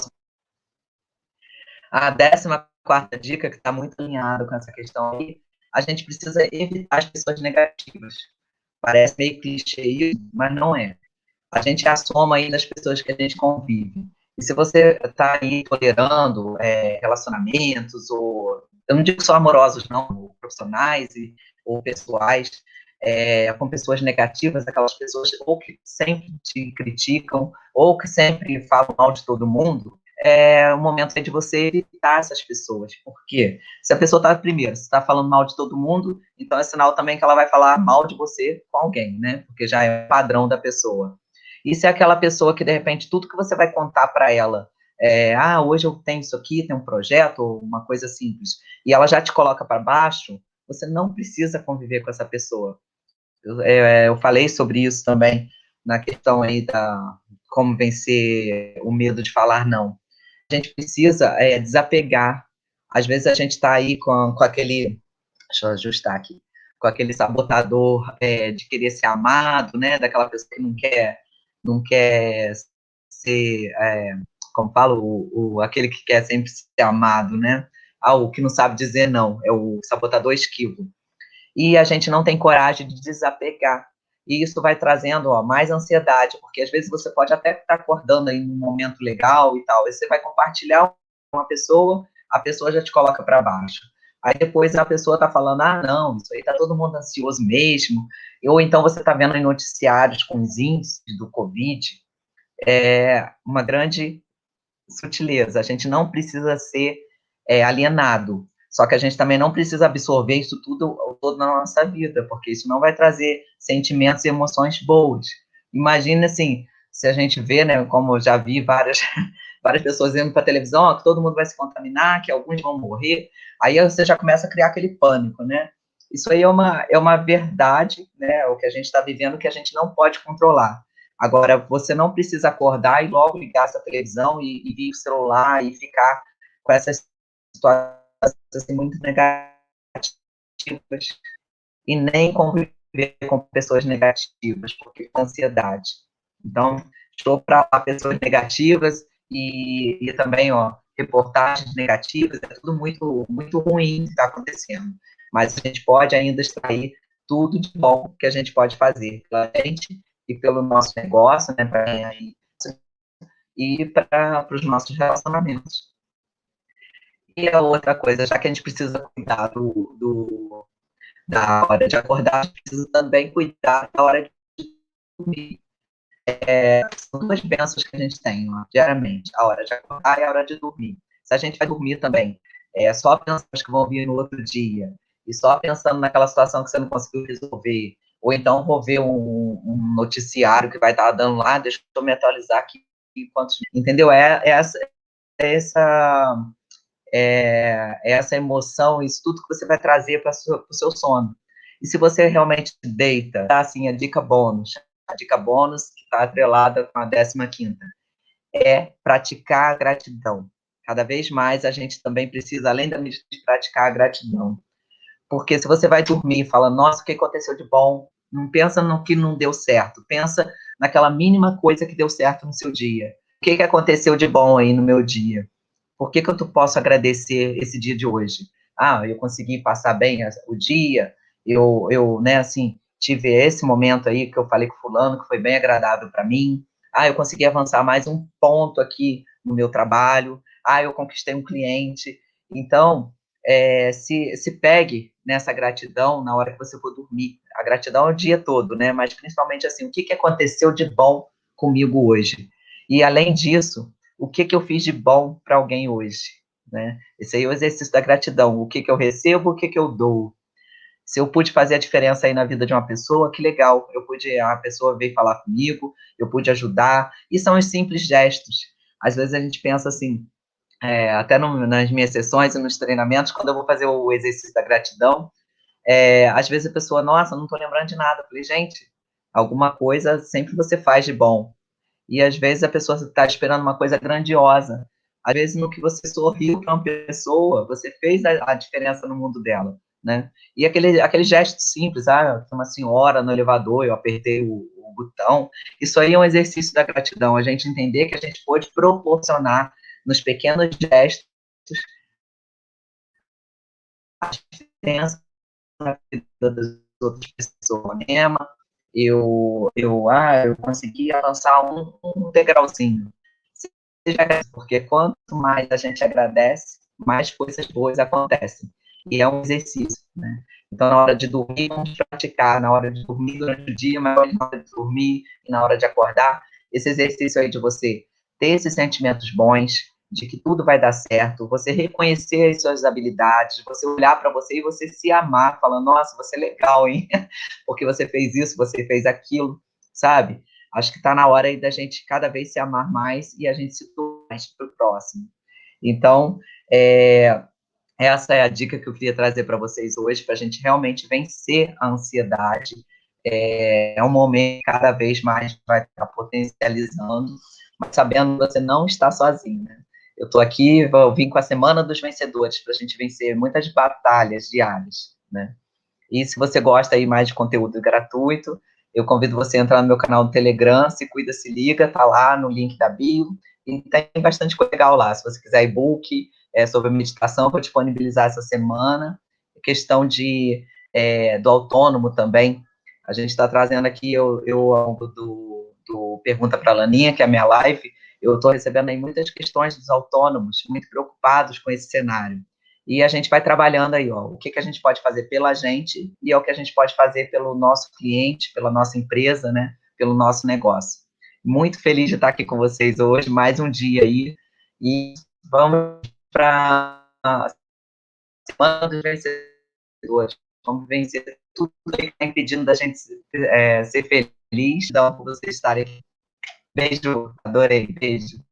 a 14ª dica, que está muito alinhada com essa questão aí, a gente precisa evitar as pessoas negativas. Parece meio clichê isso, mas não é. A gente é a soma aí das pessoas que a gente convive. E se você está aí tolerando relacionamentos, ou eu não digo só amorosos, não, ou profissionais ou pessoais, com pessoas negativas, aquelas pessoas ou que sempre te criticam, ou que sempre falam mal de todo mundo, é o momento de você evitar essas pessoas. Por quê? Se a pessoa está, primeiro, se está falando mal de todo mundo, então é sinal também que ela vai falar mal de você com alguém, né? Porque já é o padrão da pessoa. E se é aquela pessoa que, de repente, tudo que você vai contar para ela hoje eu tenho isso aqui, tem um projeto, ou uma coisa simples, e ela já te coloca para baixo, você não precisa conviver com essa pessoa. Eu falei sobre isso também na questão aí da como vencer o medo de falar não. A gente precisa desapegar. Às vezes a gente está aí com aquele, deixa eu ajustar aqui, com aquele sabotador de querer ser amado, né? Daquela pessoa que não quer ser, como falo, aquele que quer sempre ser amado, né? O que não sabe dizer não, é o sabotador esquivo. E a gente não tem coragem de desapegar. E isso vai trazendo mais ansiedade, porque às vezes você pode até estar acordando em um momento legal e tal, e você vai compartilhar com uma pessoa, a pessoa já te coloca para baixo. Aí depois a pessoa está falando, não, isso aí está todo mundo ansioso mesmo. Ou então você está vendo em noticiários com os índices do Covid, uma grande sutileza. A gente não precisa ser alienado. Só que a gente também não precisa absorver isso tudo todo na nossa vida, porque isso não vai trazer sentimentos e emoções boas. Imagina assim, se a gente vê, né, como eu já vi várias, várias pessoas indo para a televisão, que todo mundo vai se contaminar, que alguns vão morrer, aí você já começa a criar aquele pânico, né? Isso aí é uma verdade, né, o que a gente está vivendo, que a gente não pode controlar. Agora, você não precisa acordar e logo ligar essa televisão e vir o celular e ficar com essas situações assim, muito negativas e nem conviver com pessoas negativas, porque é ansiedade. Então, estou para pessoas negativas e também, reportagens negativas, é tudo muito, muito ruim que está acontecendo. Mas a gente pode ainda extrair tudo de bom que a gente pode fazer pela gente e pelo nosso negócio, né, e para os nossos relacionamentos. E a outra coisa, já que a gente precisa cuidar da hora de acordar, a gente precisa também cuidar da hora de dormir. São duas bênçãos que a gente tem, diariamente, a hora de acordar e a hora de dormir. Se a gente vai dormir também, só pensando que vão vir no outro dia, e só pensando naquela situação que você não conseguiu resolver, ou então vou ver um noticiário que vai estar dando lá, deixa eu me atualizar aqui, entendeu? Essa essa emoção, isso tudo que você vai trazer para o seu sono. E se você realmente deita, tá, assim, a dica bônus que está atrelada com a 15ª, é praticar a gratidão. Cada vez mais a gente também precisa, além de praticar a gratidão. Porque se você vai dormir e fala, nossa, o que aconteceu de bom? Não pensa no que não deu certo, pensa naquela mínima coisa que deu certo no seu dia. O que aconteceu de bom aí no meu dia? Por que eu posso agradecer esse dia de hoje? Eu consegui passar bem o dia, né, assim, tive esse momento aí que eu falei com fulano, que foi bem agradável para mim. Eu consegui avançar mais um ponto aqui no meu trabalho. Eu conquistei um cliente. Então, se pegue nessa gratidão na hora que você for dormir. A gratidão é o dia todo, né? Mas principalmente assim, o que aconteceu de bom comigo hoje? E além disso, o que eu fiz de bom para alguém hoje, né? Esse aí é o exercício da gratidão. O que eu recebo, o que eu dou. Se eu pude fazer a diferença aí na vida de uma pessoa, que legal. A pessoa veio falar comigo, eu pude ajudar. E são os simples gestos. Às vezes a gente pensa assim, até nas minhas sessões e nos treinamentos, quando eu vou fazer o exercício da gratidão, às vezes a pessoa, nossa, não estou lembrando de nada. Eu falei, gente, alguma coisa sempre você faz de bom. E às vezes a pessoa está esperando uma coisa grandiosa. Às vezes, no que você sorriu para uma pessoa, você fez a diferença no mundo dela, né? E aquele gesto simples, tem uma senhora no elevador, eu apertei o botão. Isso aí é um exercício da gratidão, a gente entender que a gente pode proporcionar nos pequenos gestos a diferença na vida das outras pessoas. Mesma, eu consegui avançar um degrauzinho. Seja porque quanto mais a gente agradece, mais coisas boas acontecem. E é um exercício, né? Então, na hora de dormir, vamos praticar. Na hora de dormir durante o dia, mas na hora de dormir e na hora de acordar, esse exercício aí de você ter esses sentimentos bons, de que tudo vai dar certo, você reconhecer as suas habilidades, você olhar para você e você se amar, falando, nossa, você é legal, hein? Porque você fez isso, você fez aquilo, sabe? Acho que está na hora aí da gente cada vez se amar mais e a gente se tornar mais para o próximo. Então, essa é a dica que eu queria trazer para vocês hoje, para a gente realmente vencer a ansiedade. Um momento que cada vez mais vai estar potencializando, mas sabendo que você não está sozinho, né? Eu estou aqui, eu vim com a Semana dos Vencedores, para a gente vencer muitas batalhas diárias, né? E se você gosta aí mais de conteúdo gratuito, eu convido você a entrar no meu canal do Telegram, Se Cuida, Se Liga, tá lá no link da bio, e tem bastante coisa legal lá. Se você quiser e-book sobre meditação, vou disponibilizar essa semana. Questão do autônomo também, a gente está trazendo aqui, ao longo do Pergunta para a Laninha, que é a minha live, eu estou recebendo aí muitas questões dos autônomos, muito preocupados com esse cenário. E a gente vai trabalhando aí, ó, o que a gente pode fazer pela gente e é o que a gente pode fazer pelo nosso cliente, pela nossa empresa, né, pelo nosso negócio. Muito feliz de estar aqui com vocês hoje, mais um dia aí, e vamos para a Semana dos Vencedores. Vamos vencer tudo que está impedindo da gente ser feliz, então, por vocês estarem aqui. Beijo, adorei, beijo.